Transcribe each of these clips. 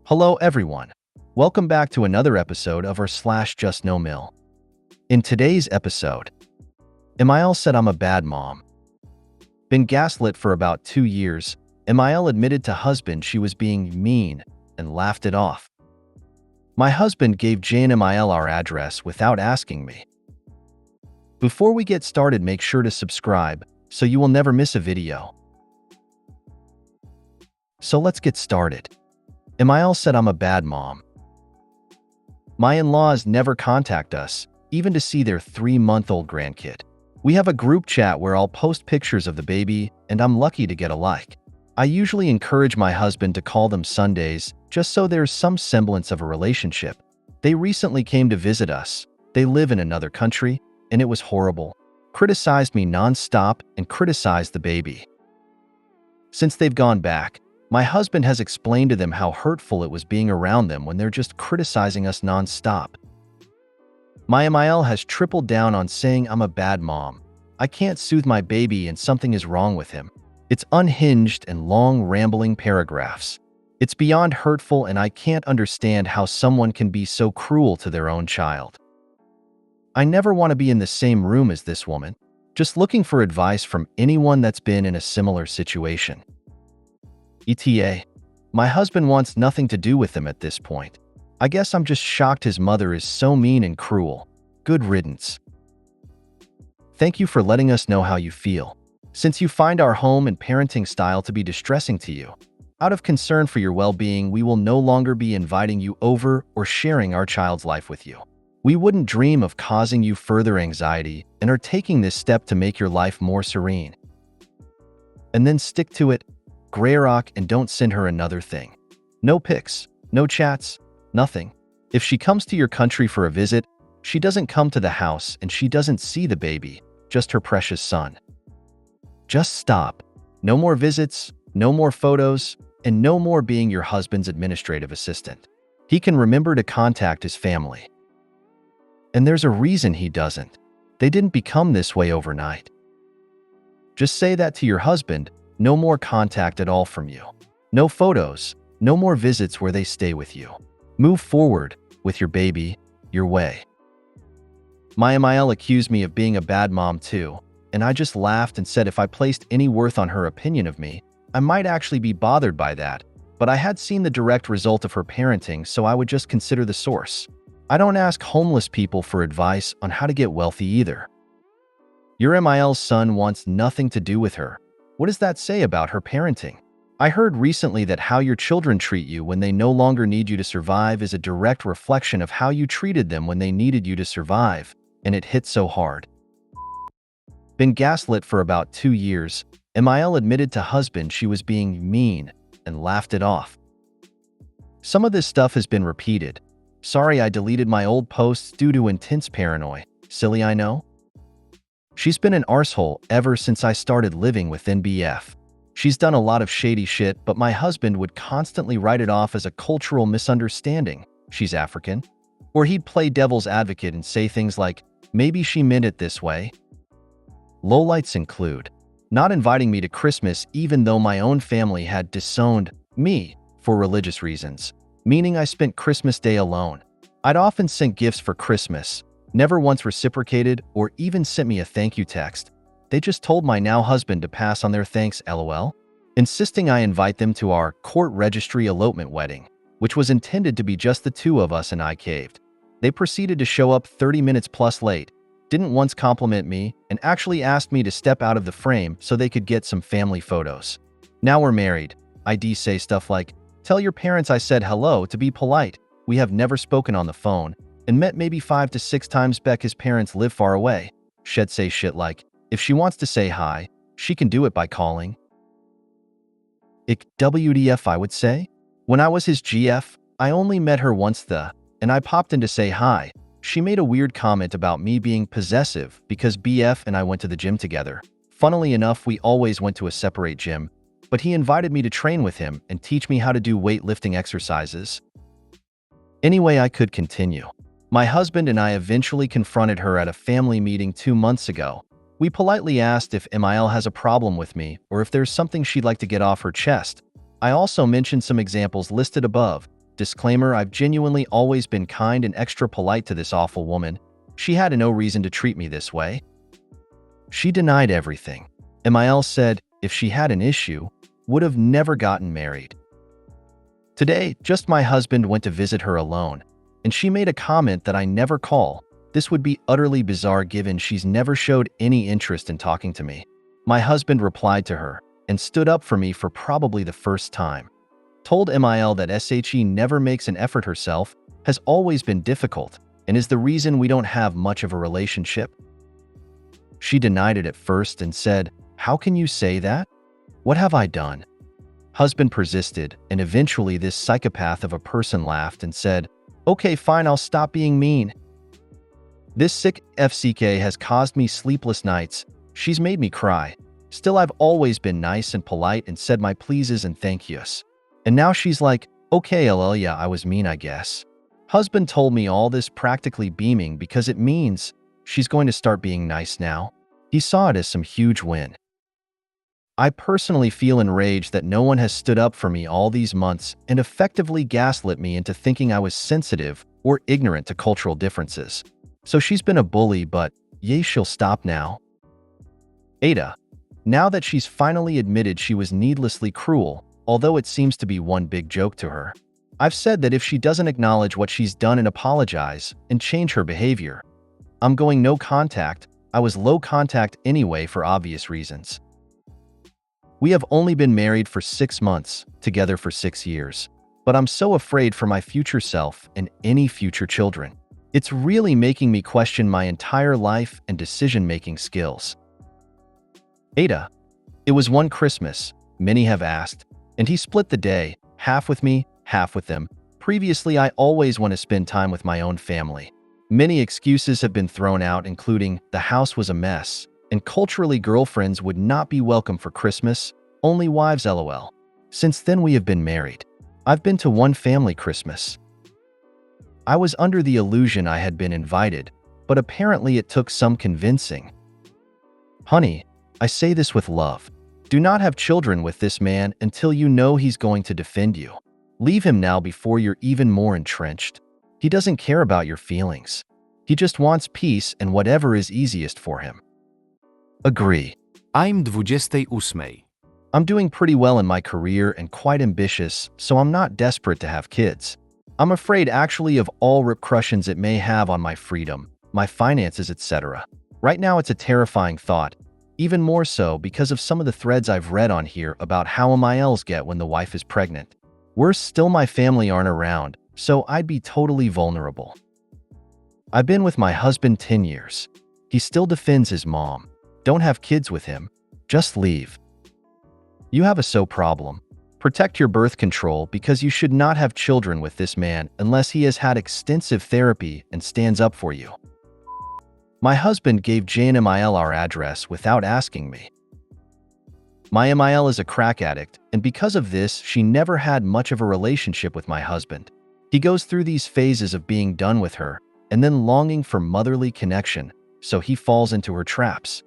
Hello everyone. Welcome back to another episode of our /JustNoMil. In today's episode, MIL said I'm a bad mom. Been gaslit for about 2 years, MIL admitted to husband she was being mean and laughed it off. My husband gave Jane and MIL our address without asking me. Before we get started, make sure to subscribe so you will never miss a video. So let's get started. MIL said I'm a bad mom. My in-laws never contact us, even to see their 3-month-old grandkid. We have a group chat where I'll post pictures of the baby, and I'm lucky to get a like. I usually encourage my husband to call them Sundays, just so there's some semblance of a relationship. They recently came to visit us. They live in another country, and it was horrible. Criticized me non-stop and criticized the baby. Since they've gone back, my husband has explained to them how hurtful it was being around them when they're just criticizing us non-stop. My MIL has tripled down on saying I'm a bad mom. I can't soothe my baby and something is wrong with him. It's unhinged and long, rambling paragraphs. It's beyond hurtful, and I can't understand how someone can be so cruel to their own child. I never want to be in the same room as this woman. Just looking for advice from anyone that's been in a similar situation. ETA. My husband wants nothing to do with them at this point. I guess I'm just shocked his mother is so mean and cruel. Good riddance. Thank you for letting us know how you feel. Since you find our home and parenting style to be distressing to you, out of concern for your well-being, we will no longer be inviting you over or sharing our child's life with you. We wouldn't dream of causing you further anxiety and are taking this step to make your life more serene. And then stick to it. Gray rock, and don't send her another thing. No pics, no chats, nothing. If she comes to your country for a visit, she doesn't come to the house and she doesn't see the baby, just her precious son. Just stop. No more visits, no more photos, and no more being your husband's administrative assistant. He can remember to contact his family. And there's a reason he doesn't. They didn't become this way overnight. Just say that to your husband. No more contact at all from you. No photos, no more visits where they stay with you. Move forward with your baby, your way. My MIL accused me of being a bad mom too, and I just laughed and said if I placed any worth on her opinion of me, I might actually be bothered by that, but I had seen the direct result of her parenting, so I would just consider the source. I don't ask homeless people for advice on how to get wealthy either. Your MIL's son wants nothing to do with her. What does that say about her parenting? I heard recently that how your children treat you when they no longer need you to survive is a direct reflection of how you treated them when they needed you to survive, and it hit so hard. Been gaslit for about 2 years, MIL admitted to husband she was being mean and laughed it off. Some of this stuff has been repeated. Sorry I deleted my old posts due to intense paranoia. Silly, I know? She's been an arsehole ever since I started living with NBF. She's done a lot of shady shit, but my husband would constantly write it off as a cultural misunderstanding. She's African. Or he'd play devil's advocate and say things like, maybe she meant it this way. Lowlights include not inviting me to Christmas even though my own family had disowned me for religious reasons, meaning I spent Christmas Day alone. I'd often sent gifts for Christmas, never once reciprocated or even sent me a thank you text. They just told my now husband to pass on their thanks, lol. Insisting I invite them to our court registry elopement wedding, which was intended to be just the two of us, and I caved. They proceeded to show up 30 minutes plus late, didn't once compliment me, and actually asked me to step out of the frame so they could get some family photos. Now we're married. I'd say stuff like, tell your parents I said hello to be polite. We have never spoken on the phone, and met maybe 5 to 6 times back. His parents live far away. She'd say shit like, if she wants to say hi, she can do it by calling. WDF, I would say. When I was his GF, I only met her once and I popped in to say hi. She made a weird comment about me being possessive because BF and I went to the gym together. Funnily enough, we always went to a separate gym, but he invited me to train with him and teach me how to do weightlifting exercises. Anyway, I could continue. My husband and I eventually confronted her at a family meeting 2 months ago. We politely asked if MIL has a problem with me or if there's something she'd like to get off her chest. I also mentioned some examples listed above, Disclaimer, I've genuinely always been kind and extra polite to this awful woman. She had no reason to treat me this way. She denied everything. MIL said if she had an issue, would have never gotten married. Today, just my husband went to visit her alone, and she made a comment that I never call. This would be utterly bizarre given she's never showed any interest in talking to me. My husband replied to her and stood up for me for probably the first time. Told MIL that SHE never makes an effort herself, has always been difficult, and is the reason we don't have much of a relationship. She denied it at first and said, "How can you say that? What have I done?" Husband persisted, and eventually this psychopath of a person laughed and said, "Okay, fine, I'll stop being mean." This sick FCK has caused me sleepless nights. She's made me cry. Still, I've always been nice and polite and said my pleases and thank yous. And now she's like, "Okay, lol, yeah, I was mean, I guess." Husband told me all this practically beaming because it means she's going to start being nice now. He saw it as some huge win. I personally feel enraged that no one has stood up for me all these months and effectively gaslit me into thinking I was sensitive or ignorant to cultural differences. So she's been a bully, but yay, she'll stop now. Ada. Now that she's finally admitted she was needlessly cruel, although it seems to be one big joke to her, I've said that if she doesn't acknowledge what she's done and apologize and change her behavior, I'm going no contact. I was low contact anyway for obvious reasons. We have only been married for 6 months, together for 6 years. But I'm so afraid for my future self and any future children. It's really making me question my entire life and decision-making skills. Ada. It was one Christmas, many have asked, and he split the day, half with me, half with them. Previously, I always want to spend time with my own family. Many excuses have been thrown out, including the house was a mess, and culturally girlfriends would not be welcome for Christmas, only wives lol. Since then we have been married. I've been to one family Christmas. I was under the illusion I had been invited, but apparently it took some convincing. Honey, I say this with love. Do not have children with this man until you know he's going to defend you. Leave him now before you're even more entrenched. He doesn't care about your feelings. He just wants peace and whatever is easiest for him. Agree. I'm 28. I'm doing pretty well in my career and quite ambitious, so I'm not desperate to have kids. I'm afraid actually of all repercussions it may have on my freedom, my finances, etc. Right now it's a terrifying thought, even more so because of some of the threads I've read on here about how MILs get when the wife is pregnant. Worse still, my family aren't around, so I'd be totally vulnerable. I've been with my husband 10 years. He still defends his mom. Don't have kids with him. Just leave. You have a so problem. Protect your birth control because you should not have children with this man unless he has had extensive therapy and stands up for you. My husband gave JustNoMil our address without asking me. My MIL is a crack addict, and because of this, she never had much of a relationship with my husband. He goes through these phases of being done with her and then longing for motherly connection, so he falls into her traps.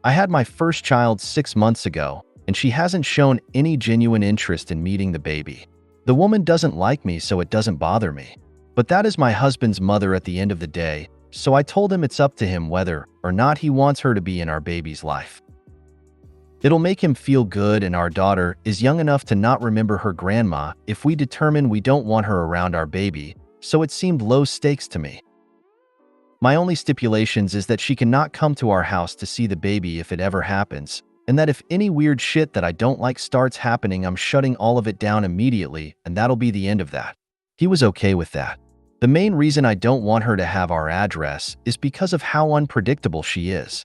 I had my first child 6 months ago, and she hasn't shown any genuine interest in meeting the baby. The woman doesn't like me, so it doesn't bother me. But that is my husband's mother at the end of the day, so I told him it's up to him whether or not he wants her to be in our baby's life. It'll make him feel good, and our daughter is young enough to not remember her grandma if we determine we don't want her around our baby, so it seemed low stakes to me. My only stipulations is that she cannot come to our house to see the baby if it ever happens, and that if any weird shit that I don't like starts happening, I'm shutting all of it down immediately, and that'll be the end of that. He was okay with that. The main reason I don't want her to have our address is because of how unpredictable she is.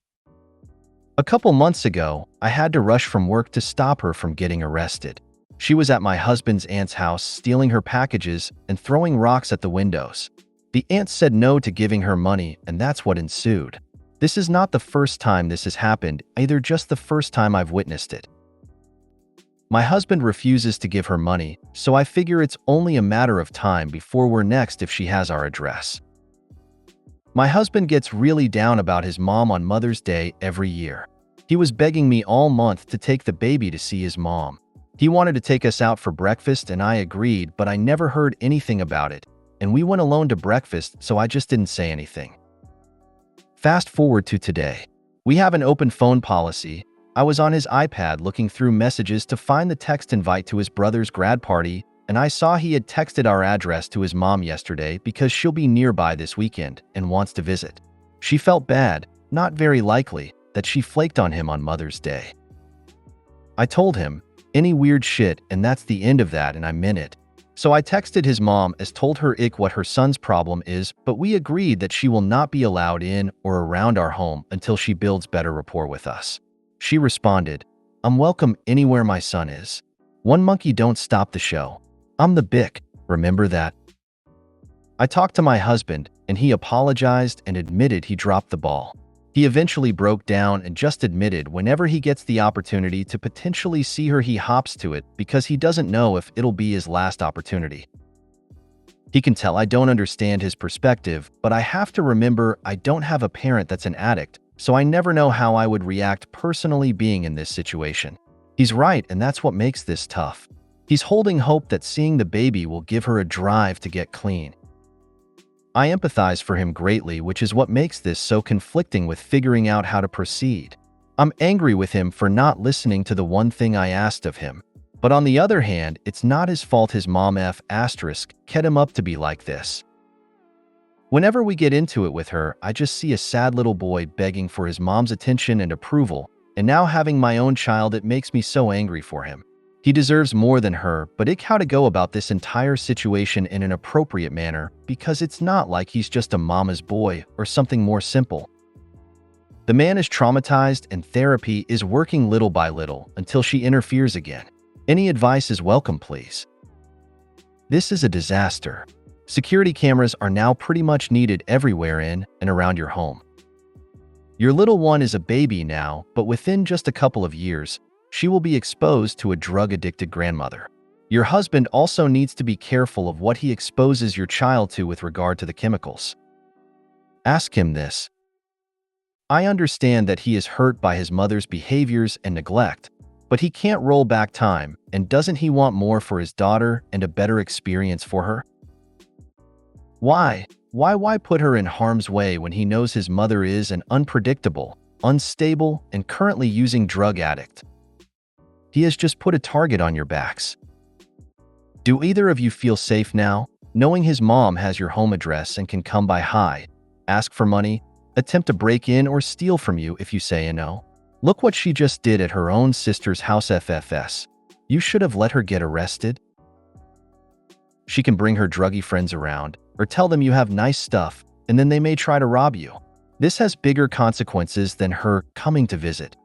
A couple months ago, I had to rush from work to stop her from getting arrested. She was at my husband's aunt's house stealing her packages and throwing rocks at the windows. The aunt said no to giving her money, and that's what ensued. This is not the first time this has happened, either just the first time I've witnessed it. My husband refuses to give her money, so I figure it's only a matter of time before we're next if she has our address. My husband gets really down about his mom on Mother's Day every year. He was begging me all month to take the baby to see his mom. He wanted to take us out for breakfast and I agreed, but I never heard anything about it, and we went alone to breakfast, so I just didn't say anything. Fast forward to today. We have an open phone policy. I was on his iPad looking through messages to find the text invite to his brother's grad party, and I saw he had texted our address to his mom yesterday because she'll be nearby this weekend and wants to visit. She felt bad, not very likely, that she flaked on him on Mother's Day. I told him, any weird shit, and that's the end of that, and I meant it. So I texted his mom as told her what her son's problem is, but we agreed that she will not be allowed in or around our home until she builds better rapport with us. She responded, I'm welcome anywhere my son is. One monkey don't stop the show. I'm the Bic, remember that? I talked to my husband, and he apologized and admitted he dropped the ball. He eventually broke down and just admitted whenever he gets the opportunity to potentially see her, he hops to it because he doesn't know if it'll be his last opportunity. He can tell I don't understand his perspective, but I have to remember I don't have a parent that's an addict, so I never know how I would react personally being in this situation. He's right, and that's what makes this tough. He's holding hope that seeing the baby will give her a drive to get clean. I empathize for him greatly, which is what makes this so conflicting with figuring out how to proceed. I'm angry with him for not listening to the one thing I asked of him. But on the other hand, it's not his fault his mom kept him up to be like this. Whenever we get into it with her, I just see a sad little boy begging for his mom's attention and approval, and now having my own child, it makes me so angry for him. He deserves more than her, but how to go about this entire situation in an appropriate manner, because it's not like he's just a mama's boy or something more simple. The man is traumatized and therapy is working little by little until she interferes again. Any advice is welcome, please. This is a disaster. Security cameras are now pretty much needed everywhere in and around your home. Your little one is a baby now, but within just a couple of years, she will be exposed to a drug-addicted grandmother. Your husband also needs to be careful of what he exposes your child to with regard to the chemicals. Ask him this. I understand that he is hurt by his mother's behaviors and neglect, but he can't roll back time, and doesn't he want more for his daughter and a better experience for her? Why put her in harm's way when he knows his mother is an unpredictable, unstable, and currently using drug addict? He has just put a target on your backs. Do either of you feel safe now, knowing his mom has your home address and can come by, ask for money, attempt to break in or steal from you if you say no? Look what she just did at her own sister's house. FFS. You should have let her get arrested. She can bring her druggy friends around, or tell them you have nice stuff, and then they may try to rob you. This has bigger consequences than her coming to visit.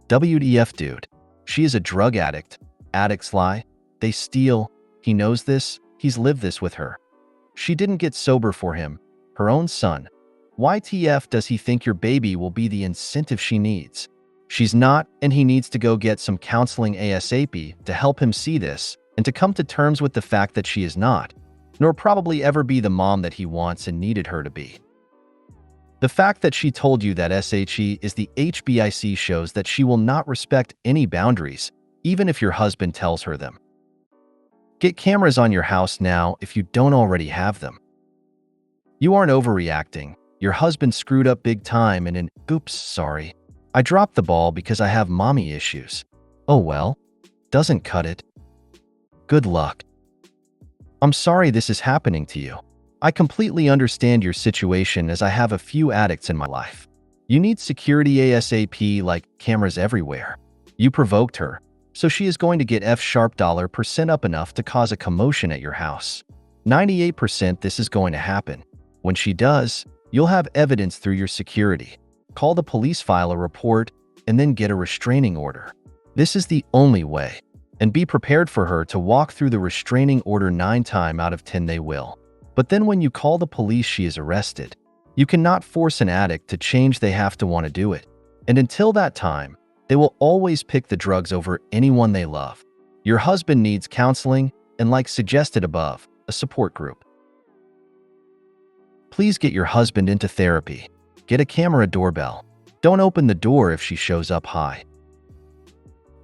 WTF, dude. She is a drug addict. Addicts lie. They steal. He knows this. He's lived this with her. She didn't get sober for him, her own son. YTF does he think your baby will be the incentive she needs? She's not, and he needs to go get some counseling ASAP to help him see this and to come to terms with the fact that she is not, nor probably ever be the mom that he wants and needed her to be. The fact that she told you that SHE is the HBIC shows that she will not respect any boundaries, even if your husband tells her them. Get cameras on your house now if you don't already have them. You aren't overreacting. Your husband screwed up big time and oops, sorry. I dropped the ball because I have mommy issues. Oh well, doesn't cut it. Good luck. I'm sorry this is happening to you. I completely understand your situation as I have a few addicts in my life. You need security ASAP, like cameras everywhere. You provoked her, so she is going to get $% up enough to cause a commotion at your house. 98% this is going to happen. When she does, you'll have evidence through your security. Call the police, file a report, and then get a restraining order. This is the only way. And be prepared for her to walk through the restraining order 9 times out of 10 they will. But then when you call the police, she is arrested. You cannot force an addict to change, they have to want to do it. And until that time, they will always pick the drugs over anyone they love. Your husband needs counseling and, like suggested above, a support group. Please get your husband into therapy. Get a camera doorbell. Don't open the door if she shows up high.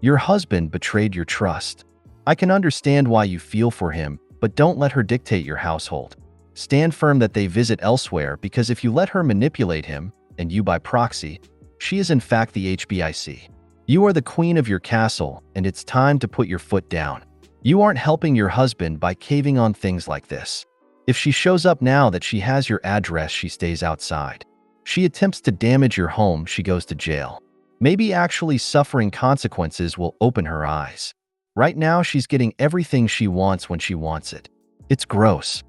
Your husband betrayed your trust. I can understand why you feel for him, but don't let her dictate your household. Stand firm that they visit elsewhere, because if you let her manipulate him, and you by proxy, she is in fact the HBIC. You are the queen of your castle, and it's time to put your foot down. You aren't helping your husband by caving on things like this. If she shows up now that she has your address, she stays outside. She attempts to damage your home, she goes to jail. Maybe actually suffering consequences will open her eyes. Right now, she's getting everything she wants when she wants it. It's gross.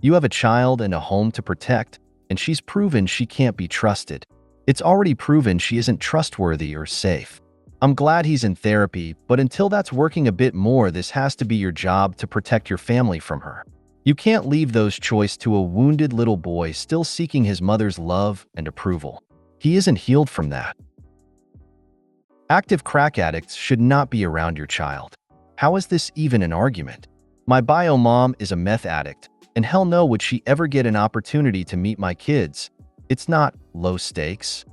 You have a child and a home to protect, and she's proven she can't be trusted. It's already proven she isn't trustworthy or safe. I'm glad he's in therapy, but until that's working a bit more, this has to be your job to protect your family from her. You can't leave those choices to a wounded little boy still seeking his mother's love and approval. He isn't healed from that. Active crack addicts should not be around your child. How is this even an argument? My bio mom is a meth addict, and hell no would she ever get an opportunity to meet my kids. It's not low stakes.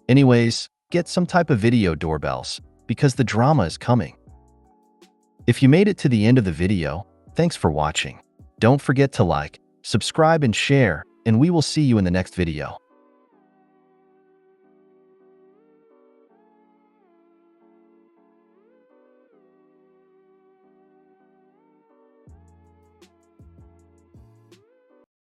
Anyways, get some type of video doorbells, because the drama is coming. If you made it to the end of the video, thanks for watching. Don't forget to like, subscribe, and share, and we will see you in the next video.